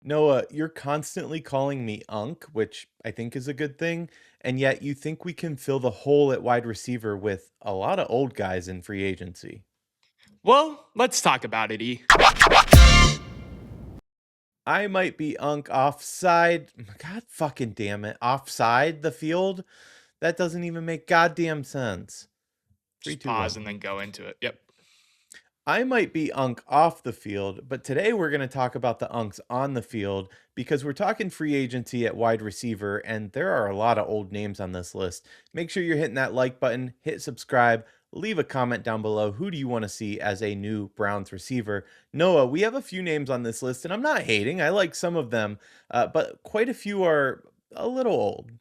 Noah, you're constantly calling me Unk, which I think is a good thing, and yet you think we can fill the hole at wide receiver with a lot of old guys in free agency. Well, let's talk about it, E. I might be Unk offside. God fucking damn it. Offside the field? That doesn't even make goddamn sense. Three, Just two, pause one. and then go into it. Yep. I might be Unk off the field, but today we're going to talk about the Unks on the field because we're talking free agency at wide receiver, and there are a lot of old names on this list. Make sure you're hitting that like button, hit subscribe, leave a comment down below. Who do you want to see as a new Browns receiver? Noah, we have a few names on this list, and I'm not hating. I like some of them, but quite a few are a little old.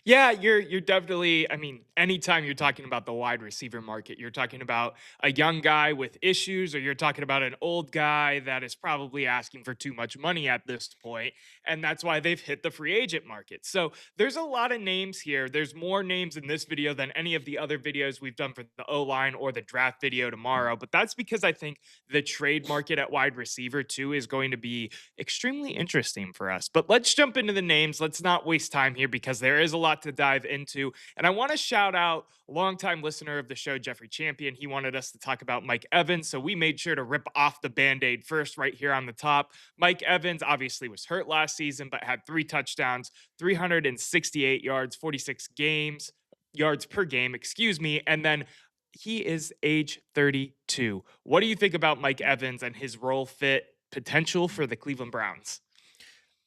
Yeah, you're definitely, I mean, anytime you're talking about the wide receiver market, you're talking about a young guy with issues, or you're talking about an old guy that is probably asking for too much money at this point, and that's why they've hit the free agent market. So there's a lot of names here. There's more names in this video than any of the other videos we've done for the O-line or the draft video tomorrow. But that's because I think the trade market at wide receiver too is going to be extremely interesting for us. But let's jump into the names. Let's not waste time here because there is a lot to dive into. And I want to shout out longtime listener of the show, Jeffrey Champion. He wanted us to talk about Mike Evans. So we made sure to rip off the band aid first, right here on the top. Mike Evans obviously was hurt last season, but had 3 touchdowns, 368 yards, 46 games. Yards per game, excuse me. And then he is age 32. What do you think about Mike Evans and his role fit potential for the Cleveland Browns?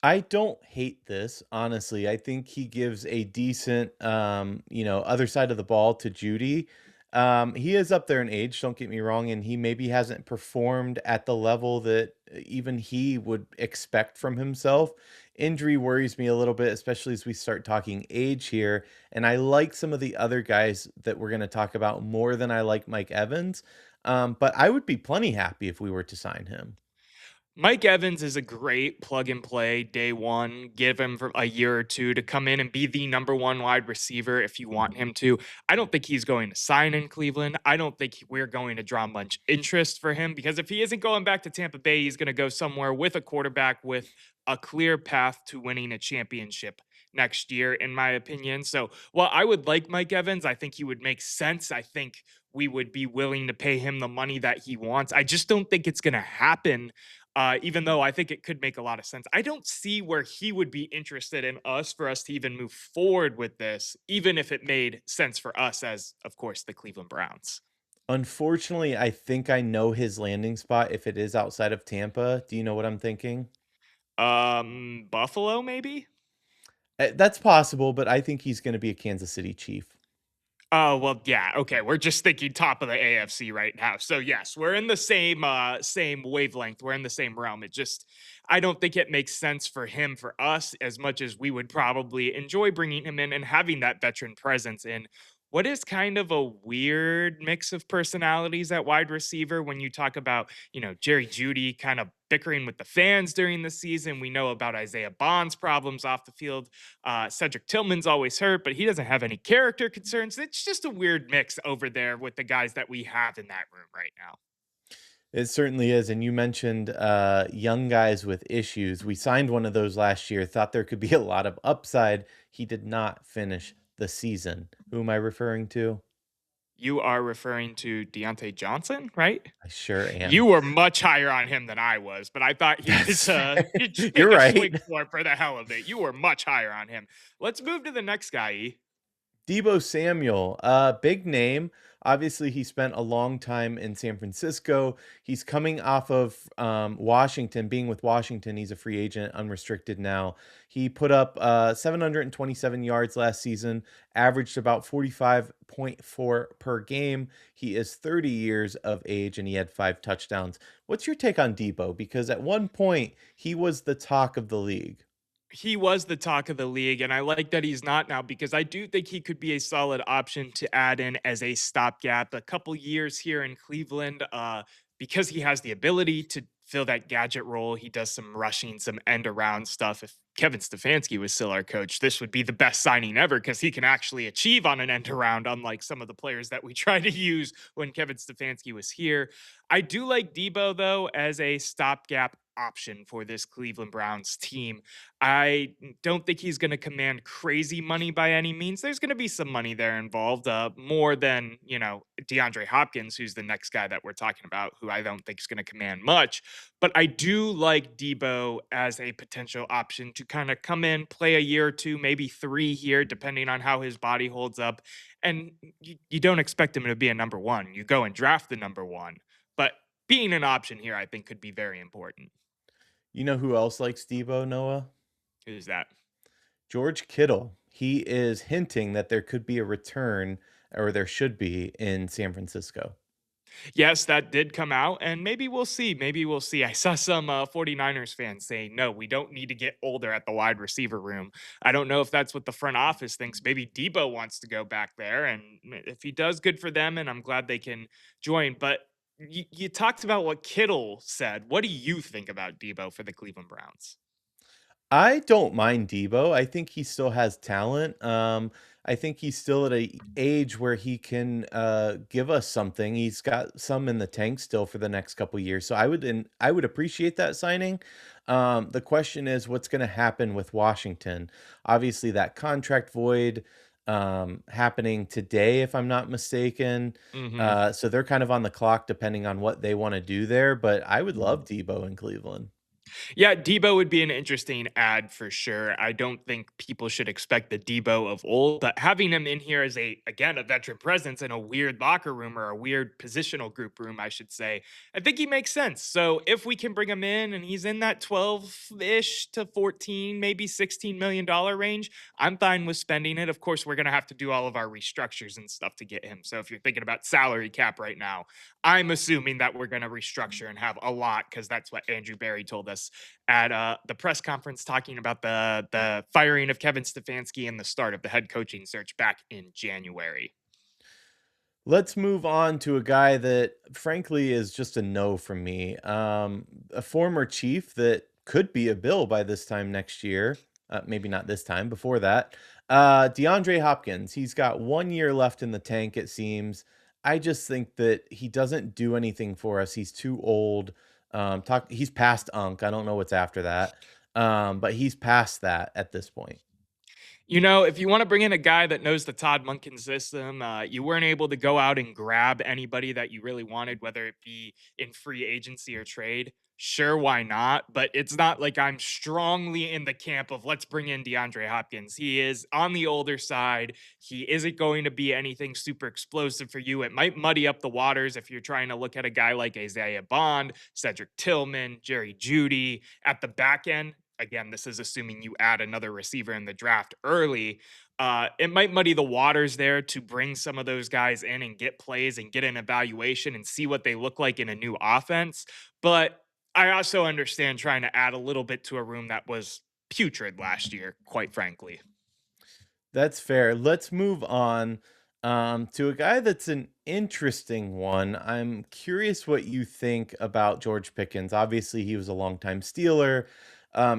I don't hate this, honestly. I think he gives a decent, other side of the ball to Judy. He is up there in age, don't get me wrong, and he maybe hasn't performed at the level that even he would expect from himself. Injury worries me a little bit, especially as we start talking age here. And I like some of the other guys that we're going to talk about more than I like Mike Evans. But I would be plenty happy if we were to sign him. Mike Evans is a great plug and play day one. Give him for a year or two to come in and be the number one wide receiver if you want him to. I don't think he's going to sign in Cleveland. I don't think we're going to draw much interest for him because if he isn't going back to Tampa Bay, he's going to go somewhere with a quarterback with a clear path to winning a championship next year, in my opinion. So while I would like Mike Evans, I think he would make sense. I think we would be willing to pay him the money that he wants. I just don't think it's going to happen, even though I think it could make a lot of sense. I don't see where he would be interested in us for us to even move forward with this, even if it made sense for us as, of course, the Cleveland Browns. Unfortunately, I think I know his landing spot if it is outside of Tampa. Do you know what I'm thinking? Buffalo, maybe? That's possible, but I think he's gonna be a Kansas City Chief. Oh, well, yeah, okay, we're just thinking top of the AFC right now. So, yes, we're in the same wavelength, we're in the same realm. It just I don't think it makes sense for him for us as much as we would probably enjoy bringing him in and having that veteran presence in what is kind of a weird mix of personalities at wide receiver when you talk about, Jerry Jeudy kind of bickering with the fans during the season. We know about Isaiah Bond's problems off the field. Cedric Tillman's always hurt, but he doesn't have any character concerns. It's just a weird mix over there with the guys that we have in that room right now. It certainly is, and you mentioned, young guys with issues. We signed one of those last year, thought there could be a lot of upside. He did not finish the season. Who am I referring to? You are referring to Deontay Johnson, right? I sure You am. were much higher on him than I was, but I thought he was That's he'd you're take a right. swing for the hell of it. You were much higher on him. Let's move to the next guy. E. Deebo Samuel, big name. Obviously, he spent a long time in San Francisco. He's coming off of Washington, being with Washington. He's a free agent, unrestricted now. He put up 727 yards last season, averaged about 45.4 per game. He is 30 years of age and he had 5 touchdowns. What's your take on Debo? Because at one point, he was the talk of the league. He was the talk of the league, and I like that he's not now because I do think he could be a solid option to add in as a stopgap. A couple years here in Cleveland, because he has the ability to fill that gadget role. He does some rushing, some end around stuff. If Kevin Stefanski was still our coach, this would be the best signing ever because he can actually achieve on an end around, unlike some of the players that we tried to use when Kevin Stefanski was here. I do like Debo though as a stopgap option for this Cleveland Browns team. I don't think he's going to command crazy money by any means. There's going to be some money there involved, more than, DeAndre Hopkins, who's the next guy that we're talking about, who I don't think is going to command much. But I do like Deebo as a potential option to kind of come in, play a year or two, maybe three here, depending on how his body holds up. And you don't expect him to be a number one. You go and draft the number one. But being an option here, I think, could be very important. You know who else likes Debo, Noah? Who's that? George Kittle. He is hinting that there could be a return, or there should be, in San Francisco. Yes, that did come out, and maybe we'll see. Maybe we'll see. I saw some 49ers fans saying, no, we don't need to get older at the wide receiver room. I don't know if that's what the front office thinks. Maybe Debo wants to go back there, and if he does, good for them, and I'm glad they can join. But you talked about what Kittle said. What do you think about Debo for the Cleveland Browns? I don't mind Debo. I think he still has talent. I think he's still at a age where he can give us something. He's got some in the tank still for the next couple years. So I would appreciate that signing. The question is what's going to happen with Washington. Obviously, that contract void happening today, if I'm not mistaken. Hmm. So they're kind of on the clock depending on what they want to do there. But I would love Debo in Cleveland. Yeah, Debo would be an interesting ad for sure. I don't think people should expect the Debo of old, but having him in here as a veteran presence in a weird locker room or a weird positional group room, I should say, I think he makes sense. So if we can bring him in and he's in that 12-ish to 14, maybe $16 million range, I'm fine with spending it. Of course, we're going to have to do all of our restructures and stuff to get him. So if you're thinking about salary cap right now, I'm assuming that we're going to restructure and have a lot because that's what Andrew Barry told us at the press conference talking about the firing of Kevin Stefanski and the start of the head coaching search back in January. Let's move on to a guy that frankly is just a no from me. A former Chief that could be a Bill by this time next year. Maybe not this time, before that. DeAndre Hopkins. He's got 1 year left in the tank, it seems. I just think that he doesn't do anything for us. He's too old. He's past Unk. I don't know what's after that. But he's past that at this point. If you want to bring in a guy that knows the Todd Munkin system, you weren't able to go out and grab anybody that you really wanted, whether it be in free agency or trade. Sure, why not? But it's not like I'm strongly in the camp of let's bring in DeAndre Hopkins. He is on the older side. He isn't going to be anything super explosive for you. It might muddy up the waters if you're trying to look at a guy like Isaiah Bond, Cedric Tillman, Jerry Judy at the back end. Again, this is assuming you add another receiver in the draft early. It might muddy the waters there to bring some of those guys in and get plays and get an evaluation and see what they look like in a new offense. But I also understand trying to add a little bit to a room that was putrid last year, quite frankly. That's fair. Let's move on to a guy that's an interesting one. I'm curious what you think about George Pickens. Obviously, he was a longtime Steeler.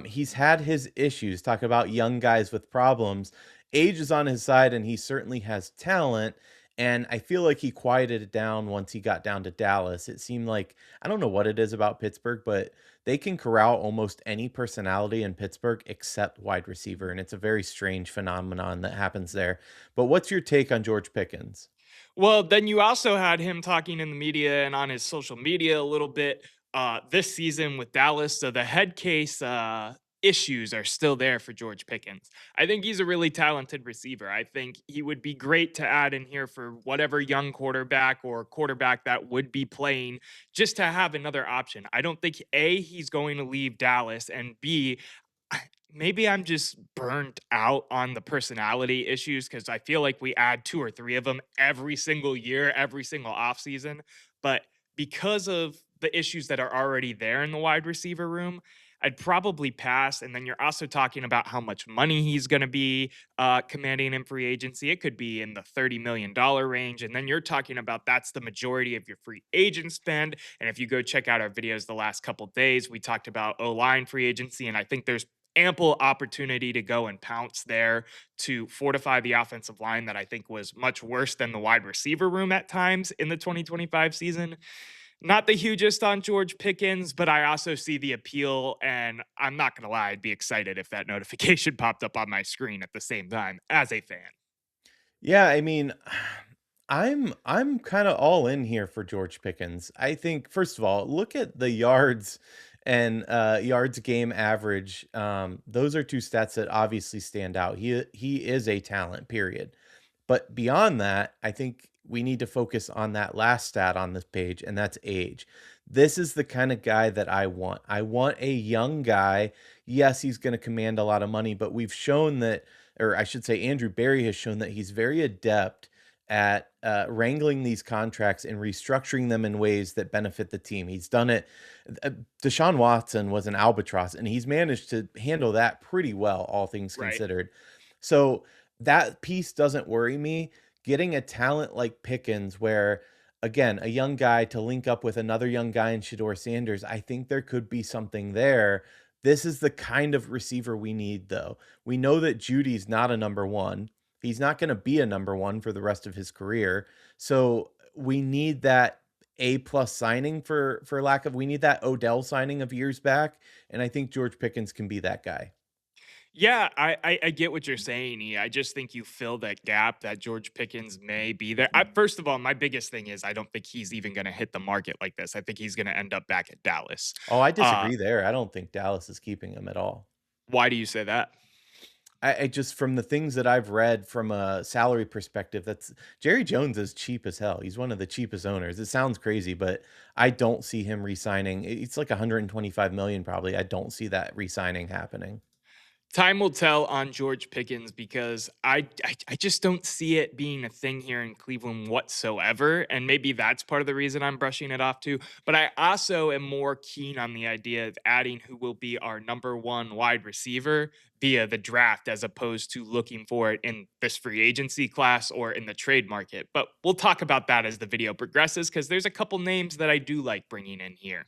He's had his issues. Talk about young guys with problems. Age is on his side, and he certainly has talent. And I feel like he quieted it down once he got down to Dallas. It seemed like I don't know what it is about Pittsburgh, but they can corral almost any personality in Pittsburgh except wide receiver. And it's a very strange phenomenon that happens there. But what's your take on George Pickens? Well, then you also had him talking in the media and on his social media a little bit this season with Dallas. So the head case issues are still there for George Pickens. I think he's a really talented receiver. I think he would be great to add in here for whatever young quarterback or quarterback that would be playing just to have another option. I don't think A, he's going to leave Dallas, and B, maybe I'm just burnt out on the personality issues because I feel like we add two or three of them every single year, every single offseason. But because of the issues that are already there in the wide receiver room, I'd probably pass. And then you're also talking about how much money he's going to be commanding in free agency. It could be in the $30 million range. And then you're talking about that's the majority of your free agent spend. And if you go check out our videos the last couple days, we talked about O line free agency. And I think there's ample opportunity to go and pounce there to fortify the offensive line that I think was much worse than the wide receiver room at times in the 2025 season. Not the hugest on George Pickens, but I also see the appeal, and I'm not gonna lie, I'd be excited if that notification popped up on my screen at the same time as a fan. Yeah, I mean, I'm kind of all in here for George Pickens. I think first of all, look at the yards and yards game average. Those are two stats that obviously stand out. He is a talent, period. But beyond that, I think we need to focus on that last stat on this page, and that's age. This is the kind of guy that I want. I want a young guy. Yes, he's going to command a lot of money, but we've shown that, or I should say, Andrew Barry has shown that he's very adept at wrangling these contracts and restructuring them in ways that benefit the team. He's done it. Uh, Deshaun Watson was an albatross, and he's managed to handle that pretty well, all things Right. considered. So that piece doesn't worry me. Getting a talent like Pickens, where again, a young guy to link up with another young guy in Shador Sanders, I think there could be something there. This is the kind of receiver we need, though. We know that Judy's not a number one. He's not going to be a number one for the rest of his career. So we need that A plus signing for lack of we need that Odell signing of years back. And I think George Pickens can be that guy. Yeah, I get what you're saying. I just think you fill that gap that George Pickens may be there. First of all, my biggest thing is I don't think he's even going to hit the market like this. I think he's going to end up back at Dallas. Oh, I Uh, disagree there. I don't think Dallas is keeping him at all. why do you say that? I just from the things that I've read from a salary perspective, that's Jerry Jones is cheap as hell. He's one of the cheapest owners. It sounds crazy, but I don't see him re-signing. It's like 125 million probably. I don't see that re-signing happening. Time will tell on George Pickens because I just don't see it being a thing here in Cleveland whatsoever, and maybe that's part of the reason I'm brushing it off too. But I also am more keen on the idea of adding who will be our number one wide receiver via the draft, as opposed to looking for it in this free agency class or in the trade market. But we'll talk about that as the video progresses because there's a couple names that I do like bringing in here.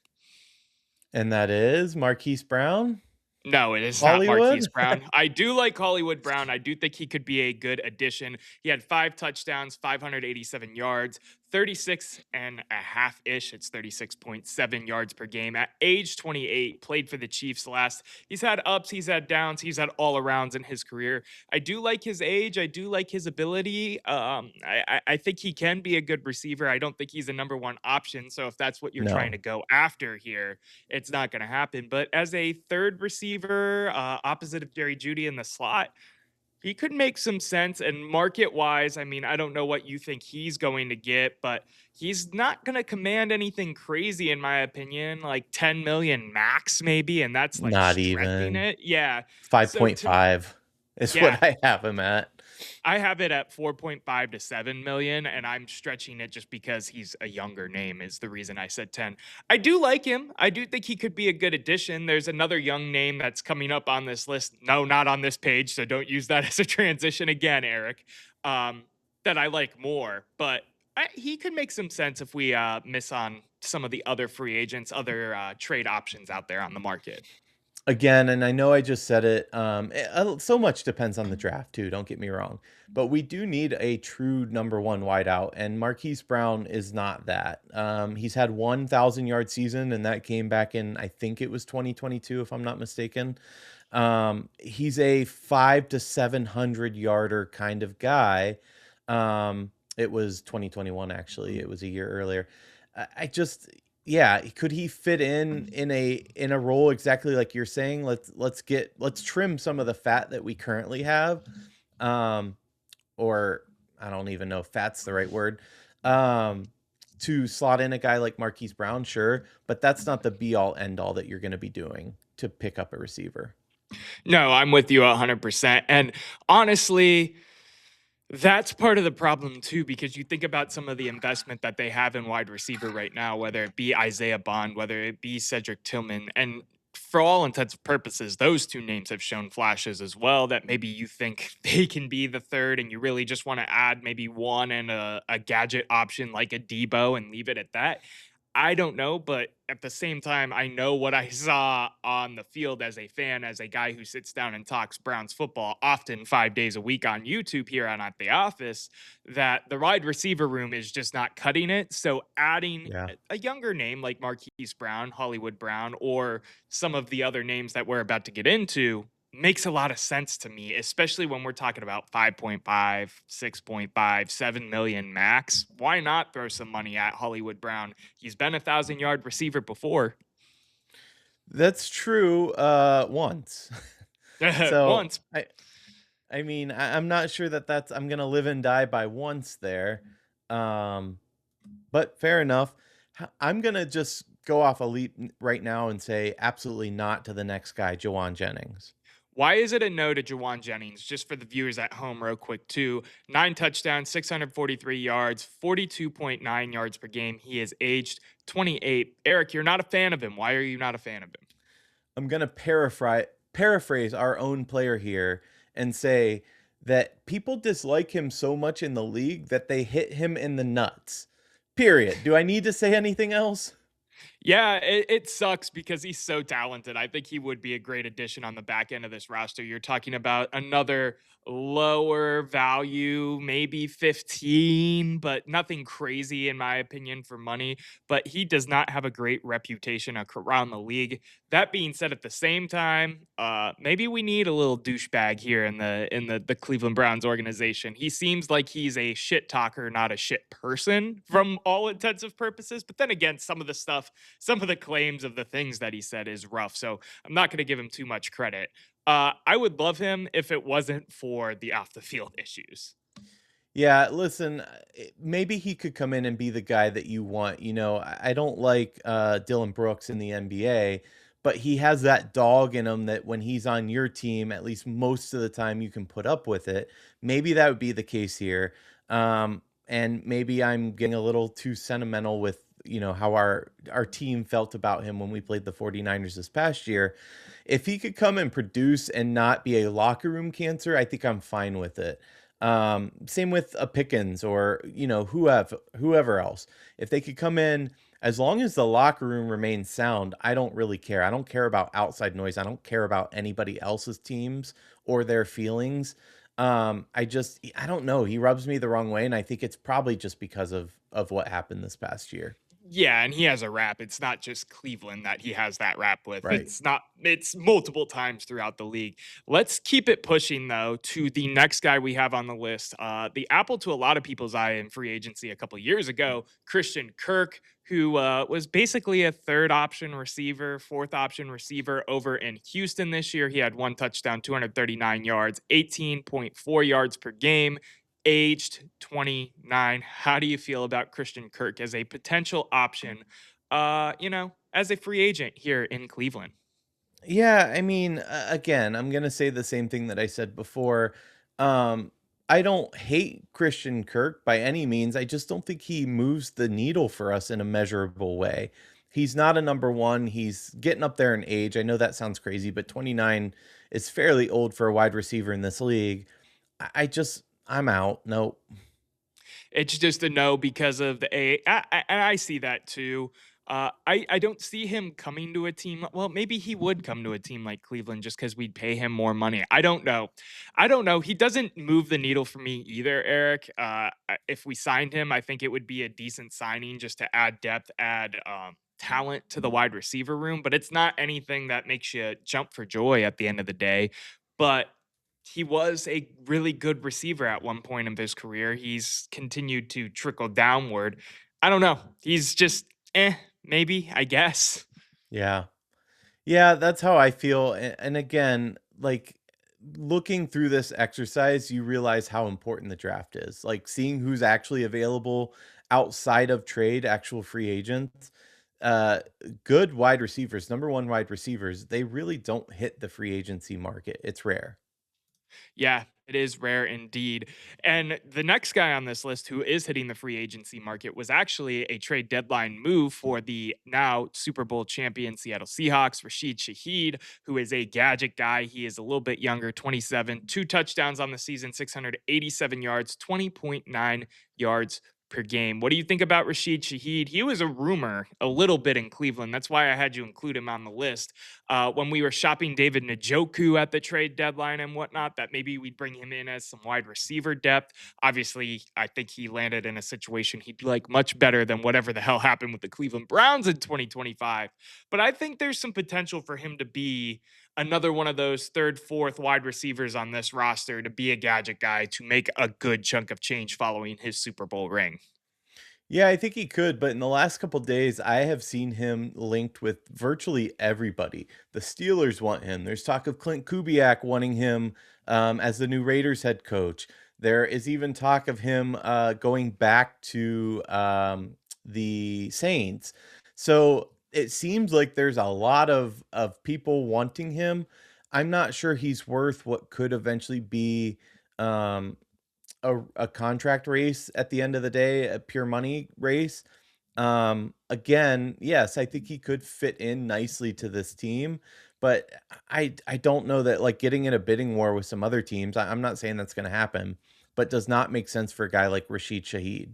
And that is Marquise Brown, No, it is not Marquise Hollywood. Brown. I do like Hollywood Brown. I do think he could be a good addition. He had 5 touchdowns, 587 yards, 36 and a half ish. It's 36.7 yards per game. At age 28, played for the Chiefs last. He's had ups, he's had downs, he's had all arounds in his career. I do like his age. I do like his ability. I think he can be a good receiver. I don't think he's a number one option. So if that's what you're trying to No, go after here, it's not going to happen. But as a third receiver, opposite of Jerry Judy in the slot, he could make some sense. And market wise, I mean, I don't know what you think he's going to get, but he's not going to command anything crazy, in my opinion, like 10 million max, maybe. And that's like not stretching even it. Yeah. So to, 5.5 is yeah, what I have him at. I have it at 4.5 to 7 million, and I'm stretching it just because he's a younger name, is the reason I said 10. I do like him. I do think he could be a good addition. There's another young name that's coming up on this list. No, not on this page, so don't use that as a transition again, Eric. Um, that I like more, but he could make some sense if we miss on some of the other free agents, other trade options out there on the market. Again, and I know I just said it, so much depends on the draft too, don't get me wrong, but we do need a true number 1 wideout, and Marquise Brown is not that. He's had 1,000-yard season, and that came back in, I think it was 2022, if I'm not mistaken. He's a 5 to 700 yarder kind of guy. It was 2021, actually. It was a year earlier. I just yeah, could he fit in a role exactly like you're saying? Let's trim some of the fat that we currently have. Um, or I don't even know if fat's the right word. Um, to slot in a guy like Marquise Brown, sure, but that's not the be all end all that you're going to be doing to pick up a receiver. No, I'm with you 100%. And honestly, that's part of the problem too, because you think about some of the investment that they have in wide receiver right now, whether it be Isaiah Bond, whether it be Cedric Tillman, and for all intents and purposes, those two names have shown flashes as well that maybe you think they can be the third, and you really just want to add maybe one and a gadget option like a Debo and leave it at that. I don't know, but at the same time, I know what I saw on the field as a fan, as a guy who sits down and talks Browns football often 5 days a week on YouTube here on At the Office, that the wide receiver room is just not cutting it. So adding Yeah. a younger name like Marquise Brown, Hollywood Brown, or some of the other names that we're about to get into makes a lot of sense to me, especially when we're talking about 5.5, 6.5, 7 million max. Why not throw some money at Hollywood Brown? He's been a 1,000 yard receiver before. That's true, once. So, Once. I mean, I'm not sure that I'm gonna live and die by once there, um, but fair enough. I'm gonna just go off a leap right now and say absolutely not to the next guy, Jawan Jennings. Why is it a no to Jawan Jennings? Just for the viewers at home, real quick, too. 9 touchdowns, 643 yards, 42.9 yards per game. He is aged 28. Eric, you're not a fan of him. Why are you not a fan of him? I'm gonna paraphrase our own player here and say that people dislike him so much in the league that they hit him in the nuts. Period. Do I need to say anything else? Yeah, it sucks because he's so talented. I think he would be a great addition on the back end of this roster. You're talking about another lower value, maybe 15, but nothing crazy in my opinion for money. But he does not have a great reputation around the league. That being said, at the same time, maybe we need a little douchebag here in the Cleveland Browns organization. He seems like he's a shit talker, not a shit person, from all intents and purposes. But then again, some of the claims of the things that he said is rough. So I'm not going to give him too much credit. I would love him if it wasn't for the off the field issues. Yeah, listen, maybe he could come in and be the guy that you want. I don't like Dylan Brooks in the NBA, but he has that dog in him that when he's on your team, at least most of the time, you can put up with it. Maybe that would be the case here. And maybe I'm getting a little too sentimental with how our team felt about him when we played the 49ers this past year. If he could come and produce and not be a locker room cancer, I think I'm fine with it. Same with a Pickens or whoever else. If they could come in, as long as the locker room remains sound, I don't really care. I don't care about outside noise. I don't care about anybody else's teams or their feelings. I don't know. He rubs me the wrong way, and I think it's probably just because of what happened this past year. Yeah, and he has a rap. It's not just Cleveland that he has that rap with. Right. It's multiple times throughout the league. Let's keep it pushing though to the next guy we have on the list. The apple to a lot of people's eye in free agency a couple years ago, Christian Kirk, who was basically a third option receiver, fourth option receiver over in Houston this year. He had 1 touchdown, 239 yards, 18.4 yards per game, aged 29. How do you feel about Christian Kirk as a potential option, as a free agent here in Cleveland? Yeah, I mean, again, I'm gonna say the same thing that I said before. Um, I don't hate Christian Kirk by any means. I just don't think he moves the needle for us in a measurable way. He's not a number one. He's getting up there in age. I know that sounds crazy, but 29 is fairly old for a wide receiver in this league. I'm out. Nope. It's just a no because of the A. And I see that too. I don't see him coming to a team. Well, maybe he would come to a team like Cleveland just because we'd pay him more money. I don't know. I don't know. He doesn't move the needle for me either, Eric. If we signed him, I think it would be a decent signing just to add depth, add talent to the wide receiver room. But it's not anything that makes you jump for joy at the end of the day. But he was a really good receiver at one point of his career. He's continued to trickle downward. I don't know. He's just maybe, I guess. Yeah. Yeah, that's how I feel. And again, like looking through this exercise, you realize how important the draft is. Like seeing who's actually available outside of trade, actual free agents, uh, good wide receivers, number one wide receivers, they really don't hit the free agency market. It's rare. Yeah, it is rare indeed. And the next guy on this list who is hitting the free agency market was actually a trade deadline move for the now Super Bowl champion Seattle Seahawks, Rashid Shaheed, who is a gadget guy. He is a little bit younger, 27, 2 touchdowns on the season, 687 yards, 20.9 yards per game. What do you think about Rashid Shaheed? He was a rumor a little bit in Cleveland. That's why I had you include him on the list. When we were shopping David Njoku at the trade deadline and whatnot, that maybe we'd bring him in as some wide receiver depth. Obviously, I think he landed in a situation he'd like much better than whatever the hell happened with the Cleveland Browns in 2025. But I think there's some potential for him to be another one of those third, fourth wide receivers on this roster to be a gadget guy to make a good chunk of change following his Super Bowl ring. Yeah, I think he could, but in the last couple days, I have seen him linked with virtually everybody. The Steelers want him. There's talk of Clint Kubiak wanting him as the new Raiders head coach. There is even talk of him going back to the Saints. So it seems like there's a lot of people wanting him. I'm not sure he's worth what could eventually be um, a contract race at the end of the day, a pure money race. Again, yes, I think he could fit in nicely to this team, but I don't know that like getting in a bidding war with some other teams. I'm not saying that's going to happen, but does not make sense for a guy like Rashid Shaheed.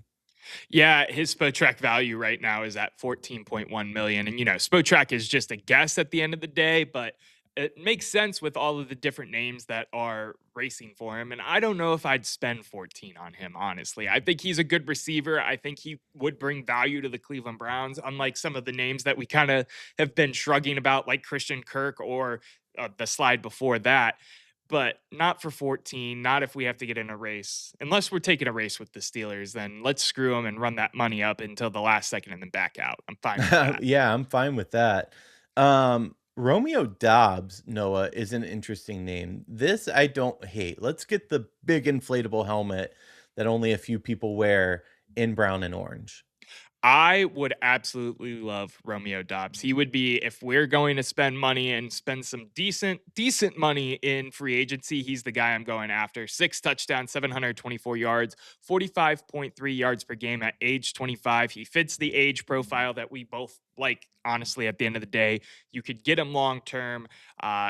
Yeah, his Spotrac value right now is at 14.1 million. And Spotrac is just a guess at the end of the day, but it makes sense with all of the different names that are racing for him. And I don't know if I'd spend 14 on him, honestly. I think he's a good receiver. I think he would bring value to the Cleveland Browns, unlike some of the names that we kind of have been shrugging about, like Christian Kirk or the slide before that, but not for 14, not if we have to get in a race. Unless we're taking a race with the Steelers, then let's screw them and run that money up until the last second and then back out. I'm fine with that. Yeah, I'm fine with that. Romeo Dobbs, Noah, is an interesting name. This I don't hate. Let's get the big inflatable helmet that only a few people wear in brown and orange. I would absolutely love Romeo Dobbs. He would be, if we're going to spend money and spend some decent money in free agency, he's the guy I'm going after. 6 touchdowns, 724 yards, 45.3 yards per game at age 25. He fits the age profile that we both like. Honestly, at the end of the day, you could get him long term.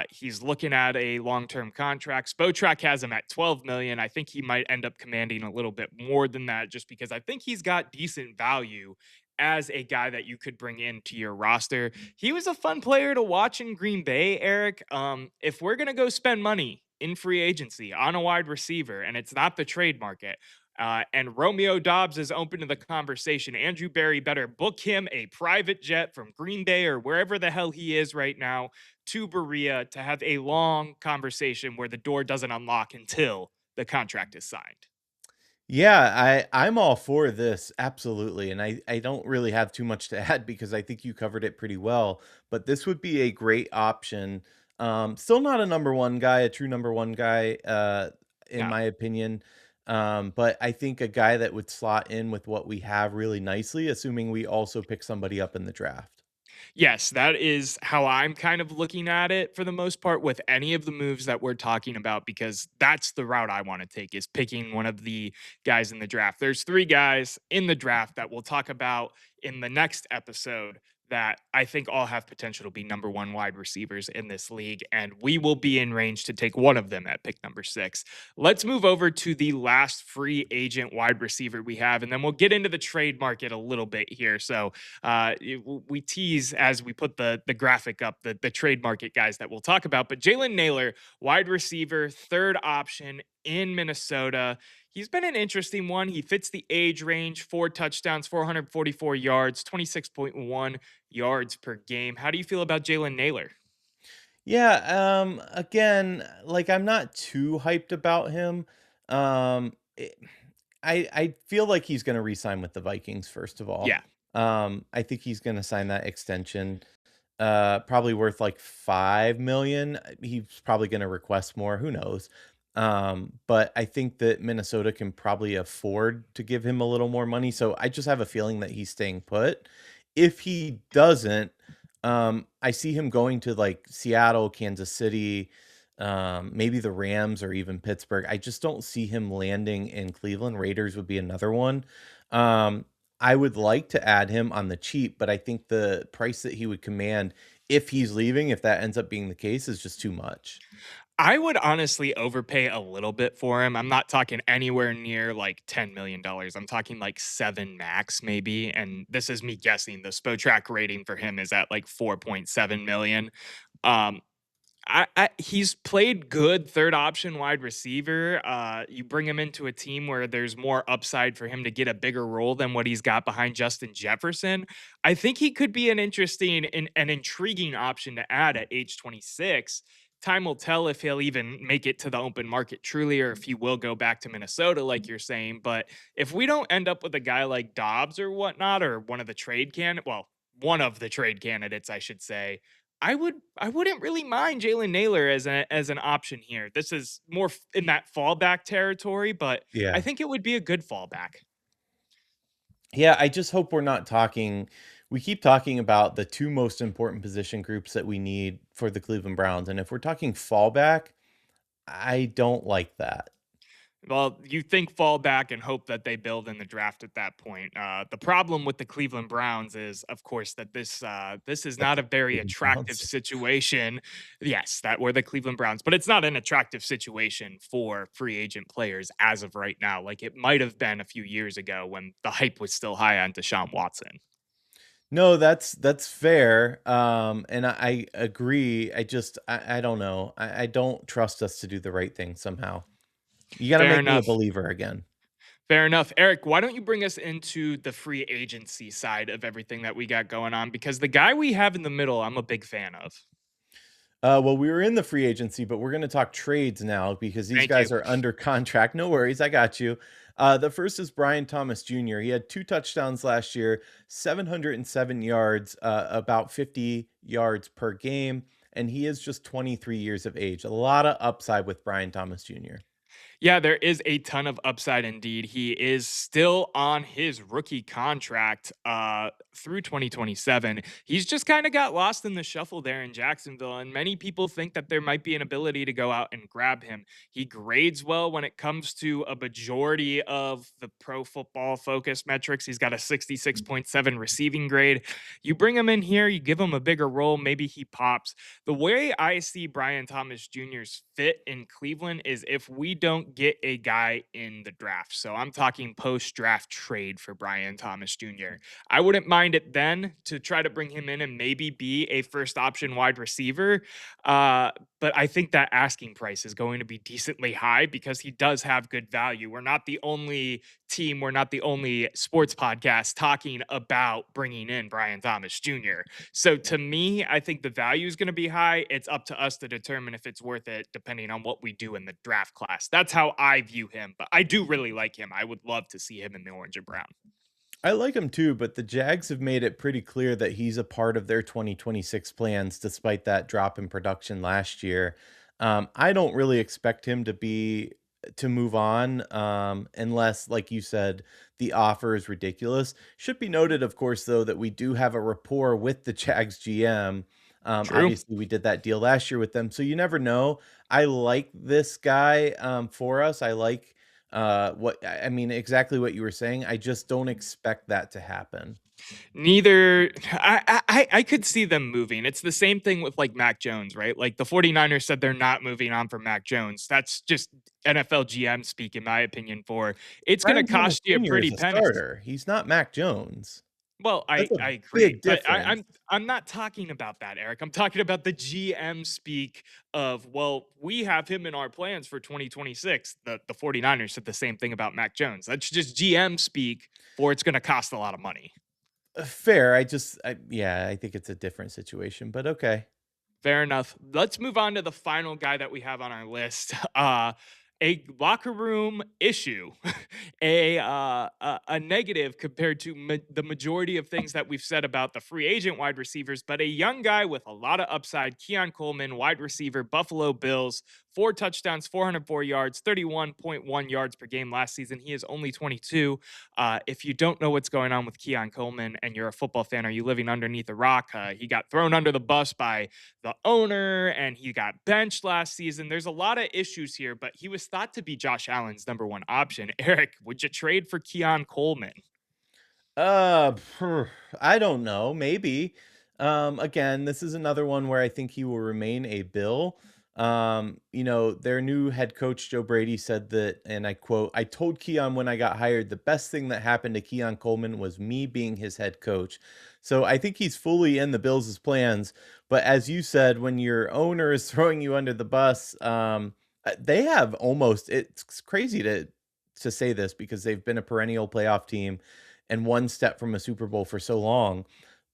He's looking at a long term contract. Spotrac has him at 12 million. I think he might end up commanding a little bit more than that, just because I think he's got decent value as a guy that you could bring into your roster. He was a fun player to watch in Green Bay, Eric. If we're gonna go spend money in free agency on a wide receiver, and it's not the trade market, and Romeo Dobbs is open to the conversation. Andrew Berry better book him a private jet from Green Bay or wherever the hell he is right now to Berea to have a long conversation where the door doesn't unlock until the contract is signed. Yeah, I'm all for this, absolutely. And I don't really have too much to add because I think you covered it pretty well. But this would be a great option. Still not a number one guy, a true number one guy, in No. my opinion. But I think a guy that would slot in with what we have really nicely, assuming we also pick somebody up in the draft. Yes, that is how I'm kind of looking at it for the most part with any of the moves that we're talking about, because that's the route I want to take, is picking one of the guys in the draft. There's three guys in the draft that we'll talk about in the next episode that I think all have potential to be number one wide receivers in this league, and we will be in range to take one of them at pick number 6. Let's move over to the last free agent wide receiver we have, and then we'll get into the trade market a little bit here. So we tease as we put the graphic up the trade market guys that we'll talk about. But Jalen Naylor, wide receiver, third option in Minnesota. He's been an interesting one. He fits the age range, 4 touchdowns, 444 yards, 26.1 yards per game. How do you feel about Jalen Naylor? Yeah, again, like I'm not too hyped about him. Um, it, I feel like he's going to re-sign with the Vikings first of all. Yeah. I think he's going to sign that extension. Probably worth like 5 million. He's probably going to request more. Who knows? But I think that Minnesota can probably afford to give him a little more money. So I just have a feeling that he's staying put. If he doesn't, I see him going to like Seattle, Kansas City, maybe the Rams or even Pittsburgh. I just don't see him landing in Cleveland. Raiders would be another one. Um, I would like to add him on the cheap, but I think the price that he would command if he's leaving, if that ends up being the case, is just too much. I would honestly overpay a little bit for him. I'm not talking anywhere near like $10 million. I'm talking like 7 max maybe, and this is me guessing. The Spotrac rating for him is at like 4.7 million. Um, he's played good third option wide receiver. You bring him into a team where there's more upside for him to get a bigger role than what he's got behind Justin Jefferson. I think he could be an interesting and an intriguing option to add at age 26. Time will tell if he'll even make it to the open market truly, or if he will go back to Minnesota, like you're saying. But if we don't end up with a guy like Dobbs or whatnot, or one of the trade candidates, I should say, I wouldn't really mind Jalen Naylor as an option here. This is more in that fallback territory, but I Yeah. think it would be a good fallback. Yeah, I just hope we're not talking we keep talking about the 2 most important position groups that we need for the Cleveland Browns, and if we're talking fallback, I don't like that. Well, you think fallback and hope that they build in the draft at that point. The problem with the Cleveland Browns is, of course, that this is That not the a very Cleveland attractive Browns. situation. Yes, that were the Cleveland Browns, but it's not an attractive situation for free agent players as of right now, like it might have been a few years ago when the hype was still high on Deshaun Watson. No, that's fair, and I agree. I don't know. I don't trust us to do the right thing somehow. You gotta Fair make me a enough. believer again. Fair enough. Eric, why don't you bring us into the free agency side of everything that we got going on? Because the guy we have in the middle, I'm a big fan of. Well, we were in the free agency, but we're gonna talk trades now because these Thank you. guys are under contract. No worries, I got you. The first is Brian Thomas Jr. He had 2 touchdowns last year, 707 yards, about 50 yards per game, and he is just 23 years of age. A lot of upside with Brian Thomas Jr. Yeah, there is a ton of upside indeed. He is still on his rookie contract through 2027. He's just kind of got lost in the shuffle there in Jacksonville, and many people think that there might be an ability to go out and grab him. He grades well when it comes to a majority of the pro football focus metrics. He's got a 66.7 receiving grade. You bring him in here, you give him a bigger role, maybe he pops. The way I see Brian Thomas Jr.'s fit in Cleveland is if we don't get a guy in the draft. So I'm talking post draft trade for Brian Thomas Jr. I wouldn't mind it then to try to bring him in and maybe be a first option wide receiver. Uh, but I think that asking price is going to be decently high because he does have good value. We're not the only team, we're not the only sports podcast talking about bringing in Brian Thomas Jr. So to me, I think the value is going to be high. It's up to us to determine if it's worth it, depending on what we do in the draft class. That's how I view him. But I do really like him. I would love to see him in the orange and brown. I like him too, but the Jags have made it pretty clear that he's a part of their 2026 plans despite that drop in production last year. I don't really expect him to move on unless, like you said, the offer is ridiculous. Should be noted, of course, though, that we do have a rapport with the Jags GM. True. Obviously, we did that deal last year with them, so you never know. I like this guy for us. I like what I mean, exactly what you were saying. I just don't expect that to happen. Neither I could see them moving. It's the same thing with like Mac Jones, right? Like the 49ers said they're not moving on from Mac Jones. That's just NFL GM speak, in my opinion, for it's gonna Brian Thomas cost you a Jr. is pretty a penny. starter. He's not Mac Jones. Well, That's a I agree, big but difference. I'm not talking about that, Eric. I'm talking about the GM speak of, well, we have him in our plans for 2026. The 49ers said the same thing about Mac Jones. That's just GM speak for it's going to cost a lot of money. Fair. Yeah, I think it's a different situation, but okay. Fair enough. Let's move on to the final guy that we have on our list. A locker room issue, a negative compared to the majority of things that we've said about the free agent wide receivers, but a young guy with a lot of upside, Keon Coleman, wide receiver, Buffalo Bills, 4 touchdowns, 404 yards, 31.1 yards per game last season. He is only 22. If you don't know what's going on with Keon Coleman and you're a football fan, are you living underneath a rock? He got thrown under the bus by the owner and he got benched last season. There's a lot of issues here, but he was thought to be Josh Allen's number one option. Eric, would you trade for Keon Coleman? Uh, I don't know. Maybe. Again, this is another one where I think he will remain a Bill. Their new head coach, Joe Brady, said that, and I quote, "I told Keon when I got hired, the best thing that happened to Keon Coleman was me being his head coach." So I think he's fully in the Bills' plans. But as you said, when your owner is throwing you under the bus, they have almost, it's crazy to say this because they've been a perennial playoff team and one step from a Super Bowl for so long,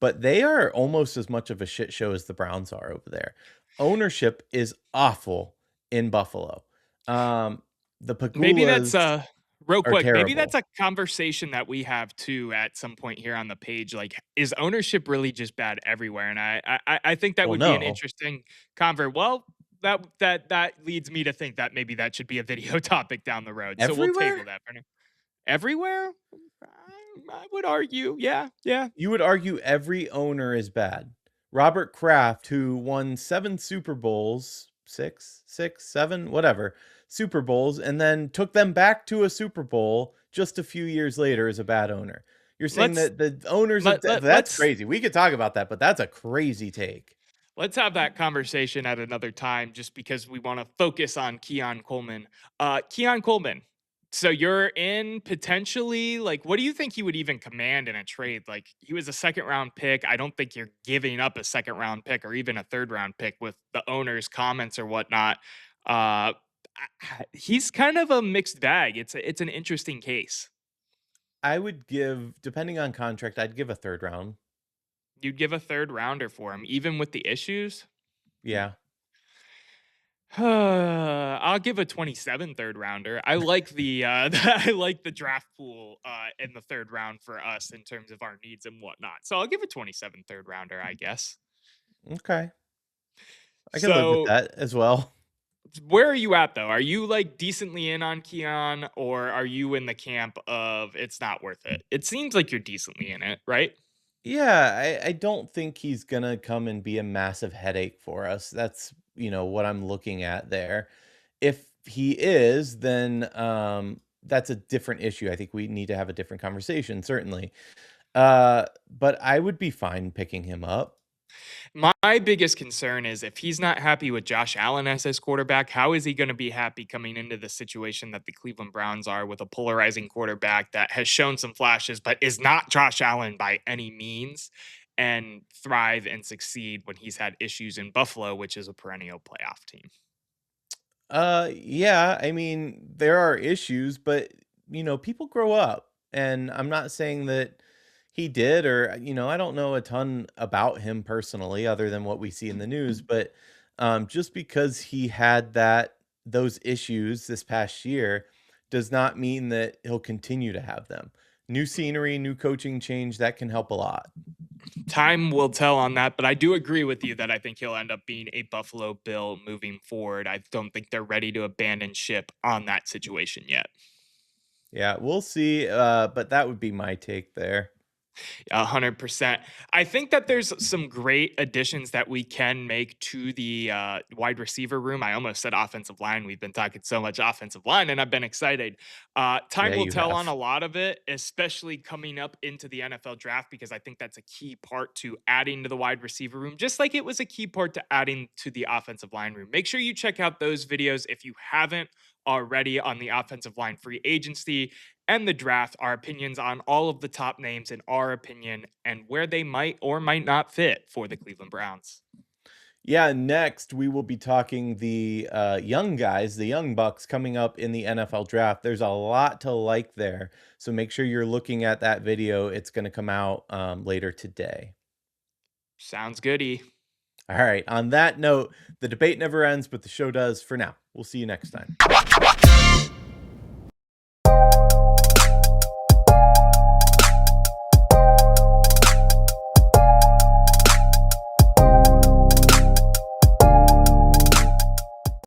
but they are almost as much of a shit show as the Browns are over there. Ownership is awful in Buffalo. Um, the Maybe that's Pagulas real are quick, maybe that's terrible. a conversation that we have too at some point here on the page. Like, is ownership really just bad everywhere? And I think that Well, would be an no. interesting convert. Well, that leads me to think that maybe that should be a video topic down the road. So we'll table Everywhere? that for now. Everywhere? I would argue, yeah, yeah. You would argue every owner is bad. Robert Kraft, who won 7 Super Bowls, 6, 7, whatever, Super Bowls, and then took them back to a Super Bowl just a few years later, is a bad owner. You're saying Let's that the owners of that's let's crazy. We could talk about that, but that's a crazy take. Let's have that conversation at another time just because we want to focus on Keon Coleman. Keon Coleman. So you're in potentially like what do you think he would even command in a trade? Like he was a second round pick. I don't think you're giving up a second round pick or even a third round pick with the owner's comments or whatnot. He's kind of a mixed bag. It's an interesting case. I would give, depending on contract, I'd give a 3rd round. You'd give a third rounder for him, even with the issues. Hmm. Yeah. I'll give a 27 third rounder. I like the I like the draft pool in the third round for us in terms of our needs and whatnot. So I'll give a 27 third rounder, I guess. Okay. I can live with So that as well. where are you at though? Are you like decently in on Keon or are you in the camp of it's not worth it? It seems like you're decently in it, right? Yeah, I don't think he's gonna come and be a massive headache for us. That's, what I'm looking at there. If he is, then that's a different issue. I think we need to have a different conversation, certainly. But I would be fine picking him up. My biggest concern is if he's not happy with Josh Allen as his quarterback, how is he going to be happy coming into the situation that the Cleveland Browns are with a polarizing quarterback that has shown some flashes, but is not Josh Allen by any means and thrive and succeed when he's had issues in Buffalo, which is a perennial playoff team? Yeah, I mean, there are issues, but people grow up. And I'm not saying that he did, or I don't know a ton about him personally other than what we see in the news, but just because he had those issues this past year does not mean that he'll continue to have them. New scenery, new coaching change, that can help a lot. Time will tell on that, but I do agree with you that I think he'll end up being a Buffalo Bill moving forward. I don't think they're ready to abandon ship on that situation yet. Yeah, we'll see. But that would be my take there. 100%. I think that there's some great additions that we can make to the wide receiver room. I almost said offensive line. We've been talking so much offensive line, and I've been excited. Yeah, Time will you tell on have. a lot of it, especially coming up into the NFL draft, because I think that's a key part to adding to the wide receiver room, just like it was a key part to adding to the offensive line room. Make sure you check out those videos if you haven't already on the offensive line free agency and the draft, our opinions on all of the top names in our opinion and where they might or might not fit for the Cleveland Browns. Yeah, next we will be talking the young guys, the young bucks coming up in the NFL draft. There's a lot to like there, so make sure you're looking at that video. It's going to come out later today. Sounds goody. All right. On that note, the debate never ends, but the show does for now. We'll see you next time.